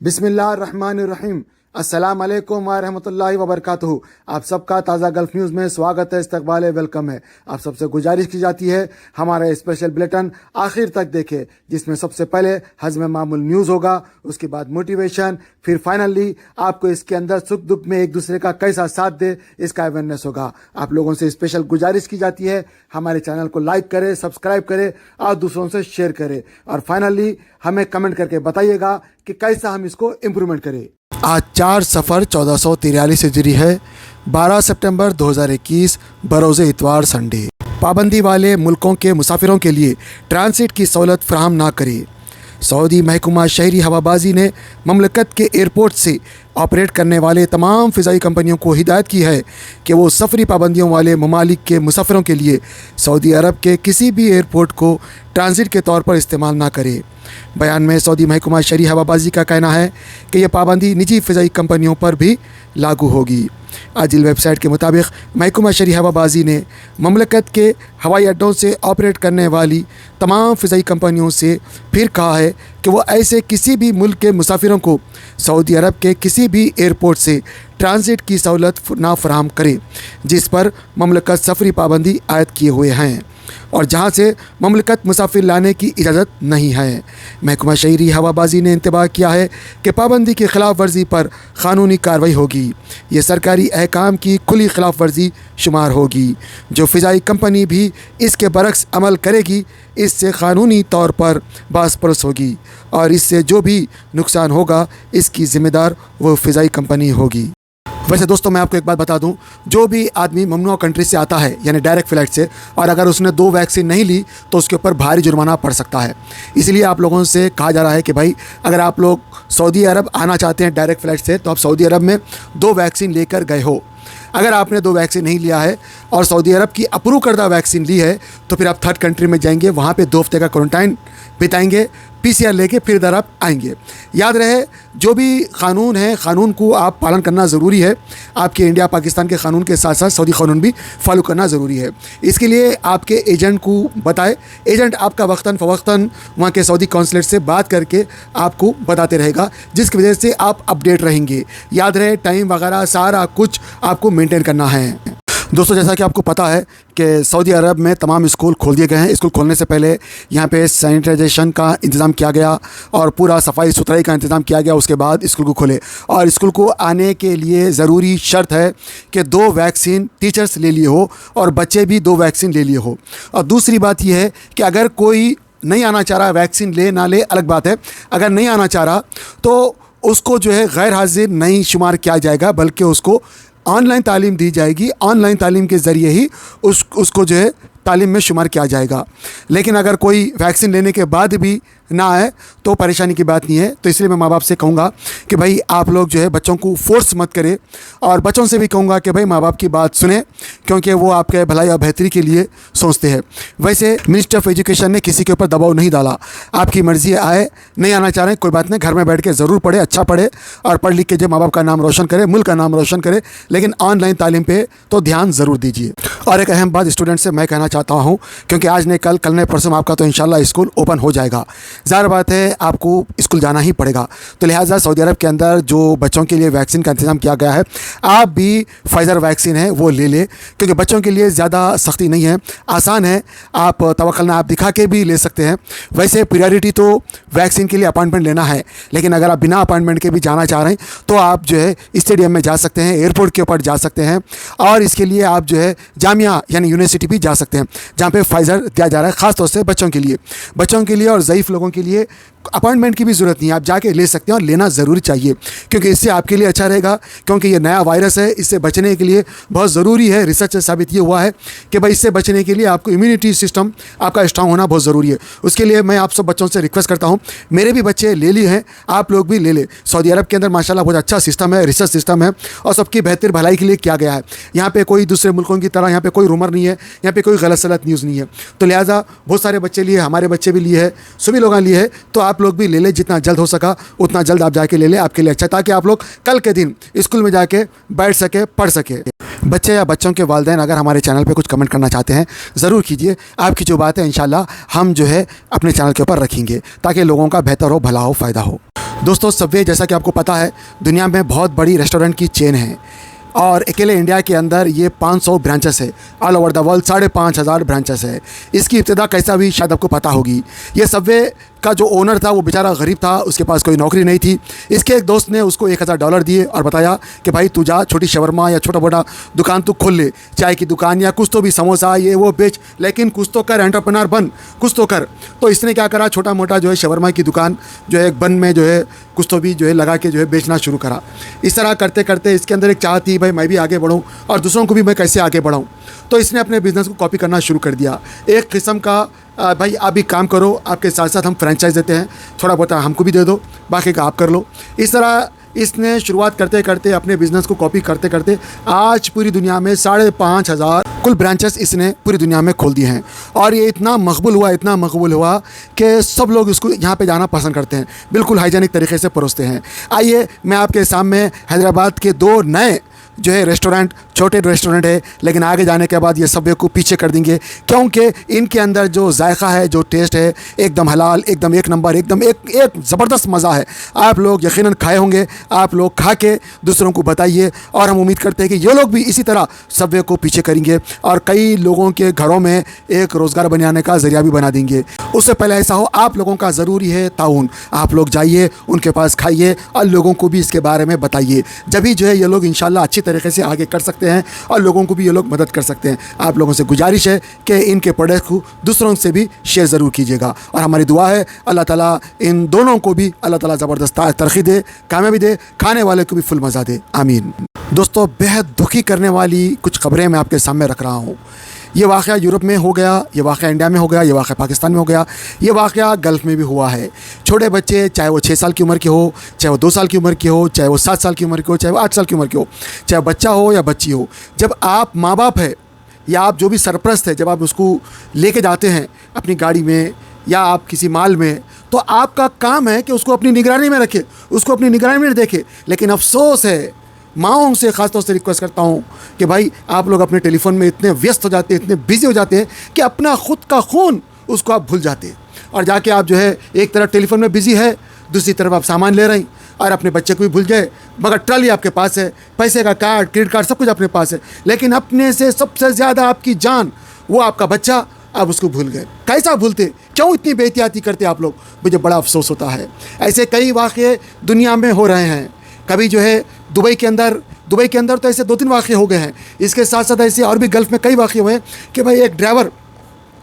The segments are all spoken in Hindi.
बिस्मिल्लाहिर्रहमानिर्रहीम। अस्सलाम वालेकुम व रहमतुल्लाहि व बरकातुहू। आप सबका ताज़ा गल्फ न्यूज़ में स्वागत है, इस्तकबाल है, वेलकम है। आप सबसे गुजारिश की जाती है हमारा स्पेशल बुलेटिन आखिर तक देखें, जिसमें सबसे पहले हज़्म मामूल न्यूज़ होगा, उसके बाद मोटिवेशन, फिर फाइनली आपको इसके अंदर सुख दुख में एक दूसरे का कैसा साथ दे इसका अवेयरनेस होगा। आप लोगों से स्पेशल गुजारिश की जाती है हमारे चैनल को लाइक करें, सब्सक्राइब करें और दूसरों से शेयर करें, और फाइनली हमें कमेंट करके बताइएगा कि कैसा हम इसको इम्प्रूवमेंट करें। आज 4 सफ़र 1443 हिजरी है, 12 सितंबर 2021 बरोज़े इतवार संडे। पाबंदी वाले मुल्कों के मुसाफिरों के लिए ट्रांसिट की सहूलत फराहम ना करे। सऊदी महकमा शहरी हवाबाजी ने ममलकत के एयरपोर्ट से ऑपरेट करने वाले तमाम फ़िज़ाई कंपनियों को हिदायत की है कि वो सफरी पाबंदियों वाले ममालिक के मुसाफिरों के लिए सऊदी अरब के किसी भी एयरपोर्ट को ट्रांजिट के तौर पर इस्तेमाल ना करे। बयान में सऊदी महकमा शहरी हवाबाजी का कहना है कि यह पाबंदी निजी फ़िज़ाई कंपनियों पर भी लागू होगी। आजिल वेबसाइट के मुताबिक महकमा शहरी हवाबाजी ने ममलकत के हवाई अड्डों से ऑपरेट करने वाली तमाम फ़िज़ाई कंपनियों से फिर कहा है कि वो ऐसे किसी भी मुल्क के मुसाफिरों को सऊदी अरब के किसी भी एयरपोर्ट से ट्रांजिट की सहूलत ना फराहम करे जिस पर ममलकत सफरी पाबंदी आयद किए हुए हैं और जहां से ममलकत मुसाफिर लाने की इजाज़त नहीं है। महकमा शहरी हवाबाजी ने इंतबाह किया है कि पाबंदी की खिलाफ वर्जी पर क़ानूनी कार्रवाई होगी। ये सरकारी अहकाम की खुली खिलाफ वर्जी शुमार होगी। जो फ़िज़ाई कंपनी भी इसके बरक्स अमल करेगी इससे क़ानूनी तौर पर बाज़परस होगी और इससे जो भी नुकसान होगा इसकी ज़िम्मेदार वो फ़िज़ाई कंपनी होगी। वैसे दोस्तों, मैं आपको एक बात बता दूं, जो भी आदमी ममनुआ कंट्री से आता है यानी डायरेक्ट फ़्लाइट से, और अगर उसने 2 वैक्सीन नहीं ली तो उसके ऊपर भारी जुर्माना पड़ सकता है। इसलिए आप लोगों से कहा जा रहा है कि भाई अगर आप लोग सऊदी अरब आना चाहते हैं डायरेक्ट फ़्लाइट से तो आप सऊदी अरब में 2 वैक्सीन लेकर गए हो। अगर आपने 2 वैक्सीन नहीं लिया है और सऊदी अरब की अप्रूव करदा वैक्सीन ली है तो फिर आप थर्ड कंट्री में जाएंगे, वहाँ पे 2 हफ्ते का क्वारंटाइन बिताएंगे, PCR लेके फिर इधर आप आएंगे। याद रहे, जो भी कानून है क़ानून को आप पालन करना ज़रूरी है। आपके इंडिया पाकिस्तान के क़ानून के साथ साथ सऊदी क़ानून भी फॉलो करना ज़रूरी है। इसके लिए आपके एजेंट को बताएं, एजेंट आपका वक्तन फ़वक्तन वहाँ के सऊदी कौंसलेट से बात करके आपको बताते रहेगा, जिसकी वजह से आप अपडेट रहेंगे। याद रहे, टाइम वगैरह सारा कुछ आपको मेंटेन करना है। दोस्तों, जैसा कि आपको पता है कि सऊदी अरब में तमाम स्कूल खोल दिए गए हैं। स्कूल खोलने से पहले यहाँ पे सैनिटाइजेशन का इंतज़ाम किया गया और पूरा सफाई सुथराई का इंतज़ाम किया गया। उसके बाद स्कूल को खोले और स्कूल को आने के लिए ज़रूरी शर्त है कि 2 वैक्सीन टीचर्स ले लिए हो और बच्चे भी 2 वैक्सीन ले लिए हो। और दूसरी बात यह है कि अगर कोई नहीं आना चाह रहा, वैक्सीन ले ना ले अलग बात है, अगर नहीं आना चाह रहा तो उसको जो है गैर हाजिर नहीं शुमार किया जाएगा, बल्कि उसको ऑनलाइन तालीम दी जाएगी। ऑनलाइन तालीम के ज़रिए ही उसको जो है तालीम में शुमार किया जाएगा। लेकिन अगर कोई वैक्सीन लेने के बाद भी ना आए तो परेशानी की बात नहीं है। तो इसलिए मैं माँ बाप से कहूँगा कि भाई आप लोग जो है बच्चों को फोर्स मत करें, और बच्चों से भी कहूँगा कि भाई माँ बाप की बात सुने, क्योंकि वो आपके भलाई और बेहतरी के लिए सोचते हैं। वैसे मिनिस्टर ऑफ एजुकेशन ने किसी के ऊपर दबाव नहीं डाला। आपकी मर्ज़ी आए, नहीं आना चाह रहे कोई बात नहीं, घर में बैठ के ज़रूर पढ़े, अच्छा पढ़े और पढ़ लिख के जो माँ बाप का नाम रोशन करे, मुल्क का नाम रोशन करे, लेकिन ऑनलाइन तालीम पर तो ध्यान ज़रूर दीजिए। और एक अहम बात स्टूडेंट से मैं कहना चाहता हूँ, क्योंकि आज नहीं कल, कल नहीं परसों आपका तो इंशाल्लाह स्कूल ओपन हो जाएगा। ज़ाहिर बात है आपको स्कूल जाना ही पड़ेगा, तो लिहाजा सऊदी अरब के अंदर जो बच्चों के लिए वैक्सीन का इंतज़ाम किया गया है, आप भी फाइज़र वैक्सीन है वो ले लें, क्योंकि बच्चों के लिए ज़्यादा सख्ती नहीं है, आसान है। आप तवक्कुलना आप दिखा के भी ले सकते हैं। वैसे प्रायोरिटी तो वैक्सीन के लिए अपॉइंटमेंट लेना है, लेकिन अगर आप बिना अपॉइंटमेंट के भी जाना चाह रहे हैं तो आप जो है स्टेडियम में जा सकते हैं, एयरपोर्ट के ऊपर जा सकते हैं, और इसके लिए आप जो है जामिया यानी यूनिवर्सिटी भी जा सकते हैं जहाँ पे फाइज़र दिया जा रहा है, ख़ास तौर से बच्चों के लिए और ज़ईफ़ लोगों के लिए अपॉइंटमेंट की भी ज़रूरत नहीं है, आप जाके ले सकते हैं और लेना ज़रूरी चाहिए, क्योंकि इससे आपके लिए अच्छा रहेगा। क्योंकि ये नया वायरस है, इससे बचने के लिए बहुत ज़रूरी है, रिसर्च से साबित ये हुआ है कि भाई इससे बचने के लिए आपको इम्यूनिटी सिस्टम आपका स्ट्रांग होना बहुत ज़रूरी है। उसके लिए मैं आप सब बच्चों से रिक्वेस्ट करता हूँ, मेरे भी बच्चे ले लिए हैं, आप लोग भी ले लें। सऊदी अरब के अंदर माशाल्लाह बहुत अच्छा सिस्टम है, रिसर्च सिस्टम है और सबकी बेहतर भलाई के लिए किया गया है। यहाँ पे कोई दूसरे मुल्कों की तरह यहाँ पे कोई रूमर नहीं है, यहाँ पे कोई गलत सलत न्यूज़ नहीं है। तो लिहाजा बहुत सारे बच्चे लिए, हमारे बच्चे भी लिए हैं, सभी लोग लिए हैं, तो आप लोग भी ले लें, जितना जल्द हो सका उतना जल्द आप जाके ले लें, आपके लिए अच्छा, ताकि आप लोग कल के दिन स्कूल में जाके बैठ सके, पढ़ सके। बच्चे या बच्चों के वालिदैन अगर हमारे चैनल पे कुछ कमेंट करना चाहते हैं ज़रूर कीजिए। आपकी जो बात है इंशाल्लाह हम जो है अपने चैनल के ऊपर रखेंगे ताकि लोगों का बेहतर हो, भला हो, फ़ायदा हो। दोस्तों सबवे जैसा कि आपको पता है दुनिया में बहुत बड़ी रेस्टोरेंट की चेन है और अकेले इंडिया के अंदर ये 500 ब्रांचेस है। All over the world 5,500 branches है। इसकी इब्तिदा कैसा हुई शायद आपको पता होगी। ये सबवे का जो ओनर था वो बेचारा गरीब था, उसके पास कोई नौकरी नहीं थी। इसके एक दोस्त ने उसको $1,000 दिए और बताया कि भाई तू जा छोटी शवरमा या छोटा मोटा दुकान तू खोल ले, चाय की दुकान या कुछ तो भी, समोसा ये वो बेच, लेकिन कुछ तो कर, एंटरप्रेन्योर बन, कुछ तो कर। तो इसने क्या करा, छोटा मोटा जो है शवरमा की दुकान जो है एक बन में जो है कुछ तो भी जो है लगा के जो है बेचना शुरू करा। इस तरह करते करते इसके अंदर एक चाह थी भाई मैं भी आगे बढ़ूँ और दूसरों को भी मैं कैसे आगे बढ़ाऊँ। तो इसने अपने बिज़नेस को कॉपी करना शुरू कर दिया। एक किस्म का भाई आप भी काम करो, आपके साथ साथ हम फ्रेंचाइज देते हैं, थोड़ा बहुत हमको भी दे दो, बाकी का आप कर लो। इस तरह इसने शुरुआत करते करते अपने बिज़नेस को कॉपी करते करते आज पूरी दुनिया में 5,500 कुल ब्रांचेस इसने पूरी दुनिया में खोल दिए हैं। और ये इतना मकबूल हुआ कि सब लोग इसको यहाँ पे जाना पसंद करते हैं, बिल्कुल हाइजीनिक तरीके से परोसते हैं। आइए मैं आपके सामने हैदराबाद के 2 नए जो है रेस्टोरेंट, छोटे रेस्टोरेंट है लेकिन आगे जाने के बाद ये सबवे को पीछे कर देंगे, क्योंकि इनके अंदर जो जायका है, जो टेस्ट है, एकदम हलाल, एकदम एक नंबर, एकदम एक ज़बरदस्त मज़ा है। आप लोग यकीनन खाए होंगे, आप लोग खा के दूसरों को बताइए और हम उम्मीद करते हैं कि ये लोग भी इसी तरह सबवे को पीछे करेंगे और कई लोगों के घरों में एक रोज़गार बनाने का ज़रिया भी बना देंगे। उससे पहले ऐसा हो, आप लोगों का ज़रूरी है ताउन। आप लोग जाइए, उनके पास खाइए और लोगों को भी इसके बारे में बताइए। जब भी जो है ये लोग इंशाल्लाह अच्छी तरीके से आगे कर सकते हैं और लोगों को भी ये लोग मदद कर सकते हैं। आप लोगों से गुजारिश है कि इनके प्रोडक्ट को दूसरों से भी शेयर ज़रूर कीजिएगा और हमारी दुआ है अल्लाह ताला इन दोनों को भी अल्लाह ताला ज़बरदस्त तरक्की दे, कामयाबी दे, खाने वाले को भी फुल मज़ा दे, आमीन। दोस्तों बेहद दुखी करने वाली कुछ खबरें मैं आपके सामने रख रहा हूँ। ये वाक़या यूरोप में हो गया, ये वाक़या इंडिया में हो गया, ये वाक़या पाकिस्तान में हो गया, ये वाक़या गल्फ़ में भी हुआ है। छोटे बच्चे, चाहे वो 6 साल की उम्र के हो, चाहे वो 2 साल की उम्र के हो, चाहे वो 7 साल की उम्र के हो, चाहे वो 8 साल की उम्र के हो, चाहे बच्चा हो या बच्ची हो, जब आप माँ बाप है या आप जो भी सरपरस्त है, जब आप उसको लेके जाते हैं अपनी गाड़ी में या आप किसी माल में, तो आपका काम है कि उसको अपनी निगरानी में रखे, उसको अपनी निगरानी में देखे। लेकिन अफसोस है, माँओं से ख़ास तौर से रिक्वेस्ट करता हूँ कि भाई आप लोग अपने टेलीफोन में इतने व्यस्त हो जाते हैं, इतने बिजी हो जाते हैं कि अपना ख़ुद का खून उसको आप भूल जाते हैं और जाके आप जो है एक तरफ टेलीफोन में बिजी है, दूसरी तरफ आप सामान ले रहे हैं और अपने बच्चे को भी भूल गए। मगर ट्रॉली आपके पास है, पैसे का कार्ड, क्रेडिट कार्ड, सब कुछ अपने पास है, लेकिन अपने से सबसे ज़्यादा आपकी जान, वो आपका बच्चा, आप उसको भूल गए। कैसा भूलते, क्यों इतनी बेहतियाती करते आप लोग, मुझे बड़ा अफसोस होता है। ऐसे कई वाक़े दुनिया में हो रहे हैं। कभी जो है दुबई के अंदर तो ऐसे 2-3 वाक़े हो गए हैं। इसके साथ साथ ऐसे और भी गल्फ़ में कई वाक़े हुए हैं कि भाई एक ड्राइवर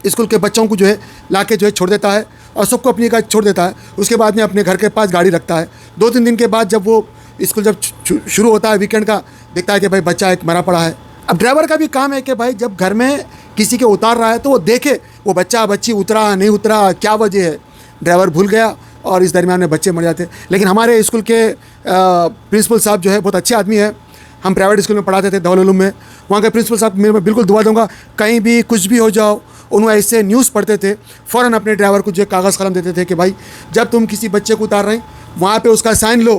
स्कूल के बच्चों को जो है लाके जो है छोड़ देता है और सबको अपनी जगह छोड़ देता है। उसके बाद में अपने घर के पास गाड़ी रखता है। 2-3 दिन के बाद जब वो स्कूल जब शुरू होता है वीकेंड का, देखता है कि भाई बच्चा एक मरा पड़ा है। अब ड्राइवर का भी काम है कि भाई जब घर में किसी के उतार रहा है तो वो देखे वो बच्चा बच्ची उतरा नहीं उतरा, क्या वजह है। ड्राइवर भूल गया और इस दरमियान में बच्चे मर जाते। लेकिन हमारे स्कूल के प्रिंसिपल साहब जो है बहुत अच्छे आदमी है। हम प्राइवेट स्कूल में पढ़ाते थे दारुल उलूम में, वहाँ के प्रिंसिपल साहब मैं बिल्कुल दुआ दूंगा, कहीं भी कुछ भी हो जाओ, उन्होंने ऐसे न्यूज़ पढ़ते थे, फ़ौरन अपने ड्राइवर को जो कागज़ कलम देते थे कि भाई जब तुम किसी बच्चे को उतार रहे हैं वहाँ पे उसका साइन लो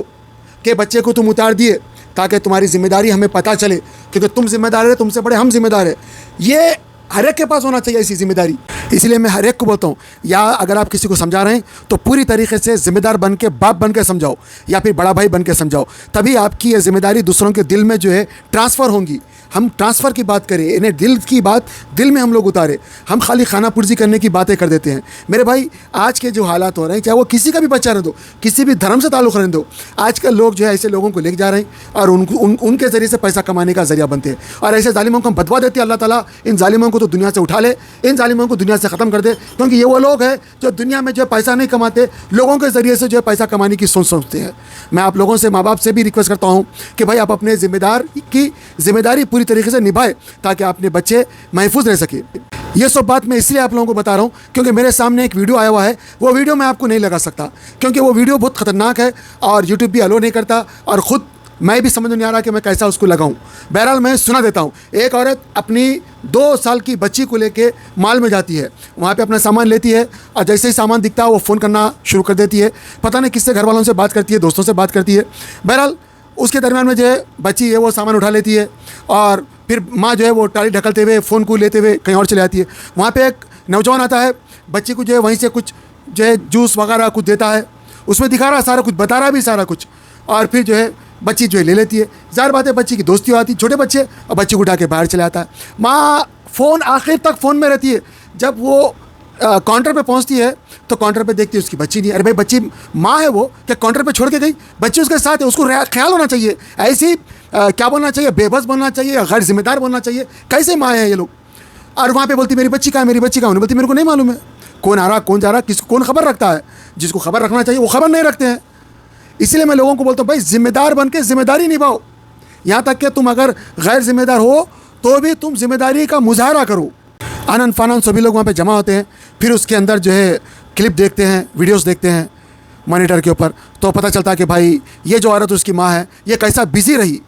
कि बच्चे को तुम उतार दिए, ताकि तुम्हारी जिम्मेदारी हमें पता चले, क्योंकि तुम जिम्मेदार है, तुमसे बड़े हम जिम्मेदार है। ये हर एक के पास होना चाहिए ऐसी जिम्मेदारी। इसलिए मैं हर एक को बोलता हूँ, या अगर आप किसी को समझा रहे हैं तो पूरी तरीके से ज़िम्मेदार बन के, बाप बन के समझाओ या फिर बड़ा भाई बन के समझाओ, तभी आपकी ये ज़िम्मेदारी दूसरों के दिल में जो है ट्रांसफ़र होंगी। हम ट्रांसफ़र की बात करें, इन्हें दिल की बात दिल में हम लोग उतारे, हम खाली खाना पुर्जी करने की बातें कर देते हैं। मेरे भाई आज के जो हालात हो रहे हैं, चाहे वो किसी का भी बच्चा रह दो, किसी भी धर्म से ताल्लुक़ रहने दो, आजकल लोग जो है ऐसे लोगों को लेके जा रहे हैं और उनके ज़रिए से पैसा कमाने का ज़रिया बनते हैं और ऐसे जालिमों को हम बदवा देते हैं। अल्लाह ताला इन जालिमों को तो दुनिया से उठा ले, इन जालिमों को दुनिया से ख़त्म कर दे, क्योंकि ये वो लोग हैं जो दुनिया में जो है पैसा नहीं कमाते, लोगों के ज़रिए से जो है पैसा कमाने की सोचते हैं। मैं आप लोगों से, माँ बाप से भी रिक्वेस्ट करता हूँ कि भाई आप अपने जिम्मेदारी पूरी तरीके से निभाए ताकि अपने बच्चे महफूज रह सके। ये सब बात मैं इसलिए आप लोगों को बता रहा हूँ क्योंकि मेरे सामने एक वीडियो आया हुआ है, वो वीडियो मैं आपको नहीं लगा सकता क्योंकि वो वीडियो बहुत ख़तरनाक है और यूट्यूब भी अलो नहीं करता और ख़ुद मैं भी समझ नहीं आ रहा कि मैं कैसा उसको लगाऊं। बहरहाल मैं सुना देता हूं। एक औरत अपनी 2 साल की बच्ची को लेके मॉल में जाती है, वहाँ पे अपना सामान लेती है और जैसे ही सामान दिखता है वो फ़ोन करना शुरू कर देती है। पता नहीं किससे, घर वालों से बात करती है, दोस्तों से बात करती है। बहरहाल उसके दरमियान में जो है बच्ची है वो सामान उठा लेती है और फिर माँ जो है वो टाली ढकलते हुए फ़ोन को लेते हुए कहीं और चले जाती है। वहाँ पर एक नौजवान आता है, बच्ची को जो है वहीं से कुछ जो है जूस वगैरह कुछ देता है उसमें दिखा रहा सारा कुछ, बता रहा भी सारा कुछ, और फिर जो है बच्ची जो है ले लेती है। ज़ाहिर बात है बच्ची की दोस्ती आती, छोटे बच्चे, और बच्ची को उठा के बाहर चले आता है। माँ फ़ोन आखिर तक फ़ोन में रहती है। जब वो काउंटर पे पहुंचती है तो काउंटर पे देखती है उसकी बच्ची नहीं। अरे भाई बच्ची माँ है वो, क्या काउंटर पे छोड़ के गई? बच्ची उसके साथ है, उसको ख्याल होना चाहिए। ऐसी क्या बोलना चाहिए, बेबस बोलना चाहिए, गैर जिम्मेदार बोलना चाहिए। कैसे माँ है ये लोग? और वहाँ पे बोलती मेरी बच्ची कहाँ है, मेरी बच्ची कहाँ? उन्हें बोलती मेरे को नहीं मालूम है कौन आ रहा कौन जा रहा, किसको कौन खबर रखता है। जिसको खबर रखना चाहिए वो खबर नहीं रखते हैं। इसलिए मैं लोगों को बोलता हूँ भाई जिम्मेदार बन के जिम्मेदारी निभाओ। यहाँ तक कि तुम अगर गैर जिम्मेदार हो तो भी तुम जिम्मेदारी का मुजाहरा करो। आनंद फानंद सभी लोग वहाँ पे जमा होते हैं, फिर उसके अंदर जो है क्लिप देखते हैं, वीडियोस देखते हैं मॉनिटर के ऊपर, तो पता चलता है कि भाई ये जो औरत उसकी माँ है ये कैसा बिजी रही,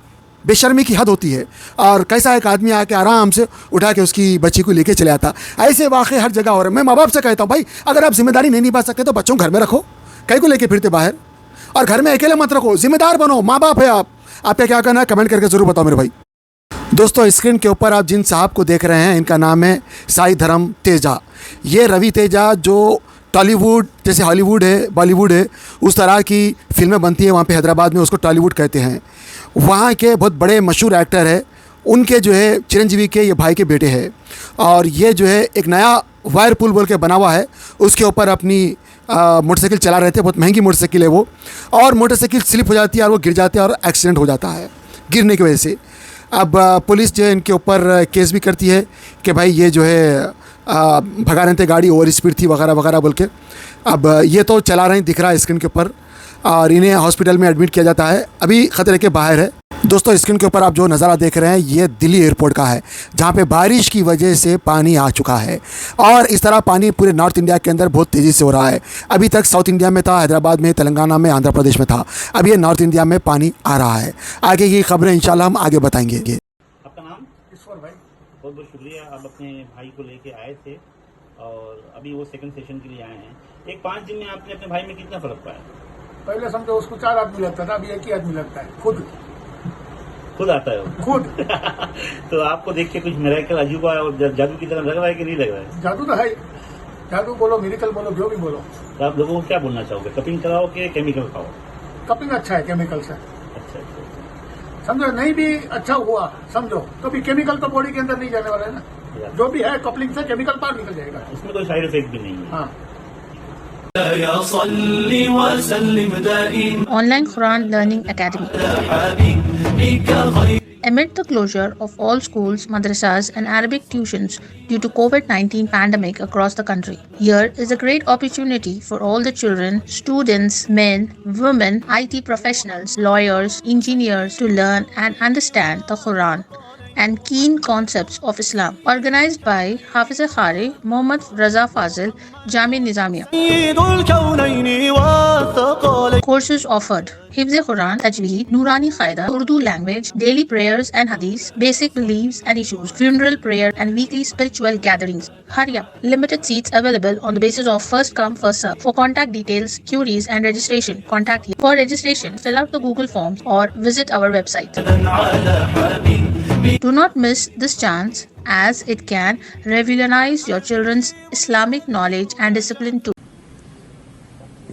बेशर्मी की हद होती है, और कैसा एक आदमी आके आराम से उठा के उसकी बच्ची को लेके चले आता। ऐसे वाक़े हर जगह हो रहे हैं। मैं माँ बाप से कहता हूँ भाई अगर आप जिम्मेदारी नहीं निभा सकते तो बच्चों को घर में रखो, कहीं को लेके फिरते बाहर, और घर में अकेले मत रखो, जिम्मेदार बनो, माँ बाप है आप। आपका क्या कहना है कमेंट करके ज़रूर बताओ मेरे भाई। दोस्तों स्क्रीन के ऊपर आप जिन साहब को देख रहे हैं इनका नाम है साई धर्म तेजा। ये रवि तेजा जो टॉलीवुड जैसे हॉलीवुड है, बॉलीवुड है, उस तरह की फिल्में बनती है वहाँ पे हैदराबाद में, उसको टॉलीवुड कहते हैं। वहाँ के बहुत बड़े मशहूर एक्टर है, उनके जो है चिरंजीवी के ये भाई के बेटे हैं। और ये जो है एक नया वायर पुल बोल के बना हुआ है, उसके ऊपर अपनी मोटरसाइकिल चला रहे थे। बहुत महंगी मोटरसाइकिल है वो, और मोटरसाइकिल स्लिप हो जाती है और वो गिर जाते हैं और एक्सीडेंट हो जाता है गिरने की वजह से। अब पुलिस जो है इनके ऊपर केस भी करती है कि भाई ये जो है भगा रहे थे गाड़ी, ओवर स्पीड थी वगैरह वगैरह बोल के। अब ये तो चला रहे हैं दिख रहा है स्क्रीन के ऊपर, और इन्हें हॉस्पिटल में एडमिट किया जाता है, अभी ख़तरे के बाहर है। दोस्तों स्क्रीन के ऊपर आप जो नज़ारा देख रहे हैं ये दिल्ली एयरपोर्ट का है, जहाँ पे बारिश की वजह से पानी आ चुका है, और इस तरह पानी पूरे नॉर्थ इंडिया के अंदर बहुत तेज़ी से हो रहा है। अभी तक साउथ इंडिया में था, हैदराबाद में, तेलंगाना में, आंध्र प्रदेश में था, अब ये नॉर्थ इंडिया में पानी आ रहा है। आगे की खबरें इंशाल्लाह हम आगे बताएंगे। आपका नाम? ईश्वर भाई। बहुत बहुत शुक्रिया, आप अपने भाई को लेके आए थे और अभी वो सेकंड सेशन के लिए आए हैं। एक 5 दिन में आपने अपने भाई में कितना फर्क पाया? पहले समझो उसको 4 आदमी लगता था, अभी एक ही आदमी लगता है। खुद आता है वो खुद। तो आपको देख के कुछ मिरेकल अजूबा और जादू की तरह लग रहा है कि नहीं लग रहा है? जादू तो है, जादू बोलो, मिरेकल बोलो, जो भी बोलो। तो आप लोगों को क्या बोलना चाहोगे, कपिंग कराओ कि केमिकल खाओ? कपिंग अच्छा है केमिकल से। अच्छा। समझो नहीं भी अच्छा हुआ समझो तो भी केमिकल तो बॉडी के अंदर नहीं जाने वाला है ना, जो भी है कपलिंग से केमिकल बाहर निकल जाएगा, उसमें कोई साइड इफेक्ट भी नहीं है। हाँ। Online Quran Learning Academy. Amid the closure of all schools, madrasas and Arabic tuitions due to COVID-19 pandemic across the country, here is a great opportunity for all the children, students, men, women, IT professionals, lawyers, engineers to learn and understand the Quran and keen concepts of Islam. Organized by Hafiz Khari, Muhammad Raza Fazil, Jami Nizamiya. Courses offered: Hifz Quran, Tajweed, Nurani Qaida, Urdu language, daily prayers and hadith, basic beliefs and issues, funeral prayer and weekly spiritual gatherings. Hurry up! Limited seats available on the basis of first come first serve. For contact details, queries and registration, contact here. For registration, fill out the Google forms or visit our website. Do not miss this chance, as it can revolutionize your children's Islamic knowledge and discipline too.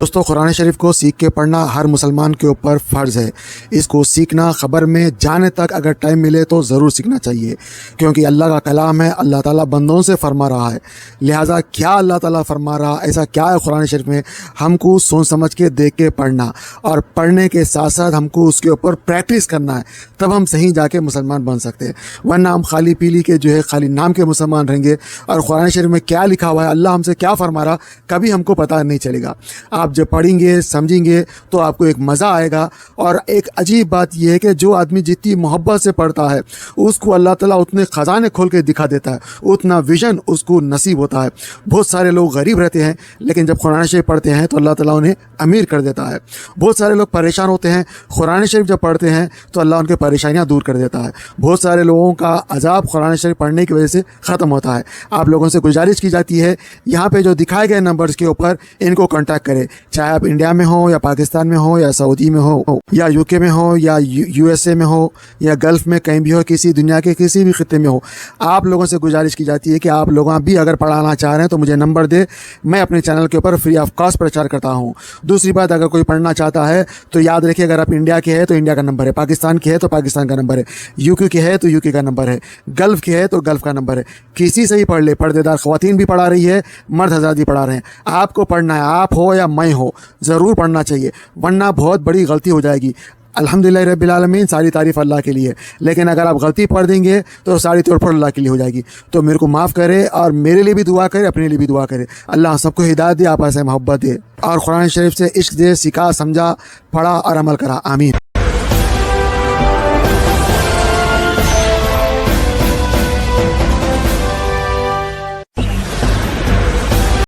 दोस्तों कुरान शरीफ को सीख के पढ़ना हर मुसलमान के ऊपर फ़र्ज़ है। इसको सीखना ख़बर में जाने तक अगर टाइम मिले तो ज़रूर सीखना चाहिए, क्योंकि अल्लाह का कलाम है। अल्लाह ताला बंदों से फरमा रहा है, लिहाजा क्या अल्लाह ताला फरमा रहा, ऐसा क्या है कुरान शरीफ में, हमको सोच समझ के देख के पढ़ना, और पढ़ने के साथ साथ हमको उसके ऊपर प्रैक्टिस करना है, तब हम सही जाके मुसलमान बन सकते हैं। वरना हम खाली पीली के जो है खाली नाम के मुसलमान रहेंगे, और कुरान शरीफ में क्या लिखा हुआ है, अल्लाह हमसे क्या फरमा रहा, कभी हमको पता नहीं चलेगा। आप जब पढ़ेंगे समझेंगे तो आपको एक मज़ा आएगा। और एक अजीब बात यह है कि जो आदमी जितनी मोहब्बत से पढ़ता है उसको अल्लाह ताला उतने ख़जाने खोल के दिखा देता है, उतना विजन उसको नसीब होता है। बहुत सारे लोग गरीब रहते हैं लेकिन जब कुरान शरीफ पढ़ते हैं तो अल्लाह ताला उन्हें अमीर कर देता है। बहुत सारे लोग परेशान होते हैं, कुरान शरीफ जब पढ़ते हैं तो अल्लाह उनके परेशानियाँ दूर कर देता है। बहुत सारे लोगों का अजाब कुरान शरीफ पढ़ने की वजह से ख़त्म होता है। आप लोगों से गुजारिश की जाती है यहाँ पे जो दिखाए गए नंबर्स के ऊपर इनको कांटेक्ट करें, चाहे आप इंडिया में हो या पाकिस्तान में हो या सऊदी में हो या यूके में हो या यूएसए में हो या गल्फ़ में कहीं भी हो, किसी दुनिया के किसी भी खित्ते में हो। आप लोगों से गुजारिश की जाती है कि आप लोग भी अगर पढ़ाना चाह रहे हैं तो मुझे नंबर दे, मैं अपने चैनल के ऊपर फ्री ऑफ कॉस्ट प्रचार करता हूँ। दूसरी बात, अगर कोई पढ़ना चाहता है तो याद रखिए, अगर आप इंडिया के हैं तो इंडिया का नंबर है, पाकिस्तान के है तो पाकिस्तान का नंबर है, यूके के है तो यूके का नंबर है, गल्फ़ के है तो गल्फ़ का नंबर है। किसी से ही पढ़ ले, पर्देदार ख़वातीन भी पढ़ा रही है, मर्द हज़रात भी पढ़ा रहे हैं। आपको पढ़ना है, आप हो या मैं हो, ज़रूर पढ़ना चाहिए, वरना बहुत बड़ी गलती हो जाएगी। अल्हम्दुलिल्लाह रब्बिल आलमीन, सारी तारीफ़ अल्लाह के लिए, लेकिन अगर आप गलती पढ़ देंगे तो सारी तौर पर अल्लाह के लिए हो जाएगी। तो मेरे को माफ़ करे और मेरे लिए भी दुआ करे, अपने लिए भी दुआ करे। अल्लाह सबको हिदायत दे, आपस में मोहब्बत दे और कुरान शरीफ से इश्क दे, सिखा, समझा, पढ़ा और अमल करा। आमीन।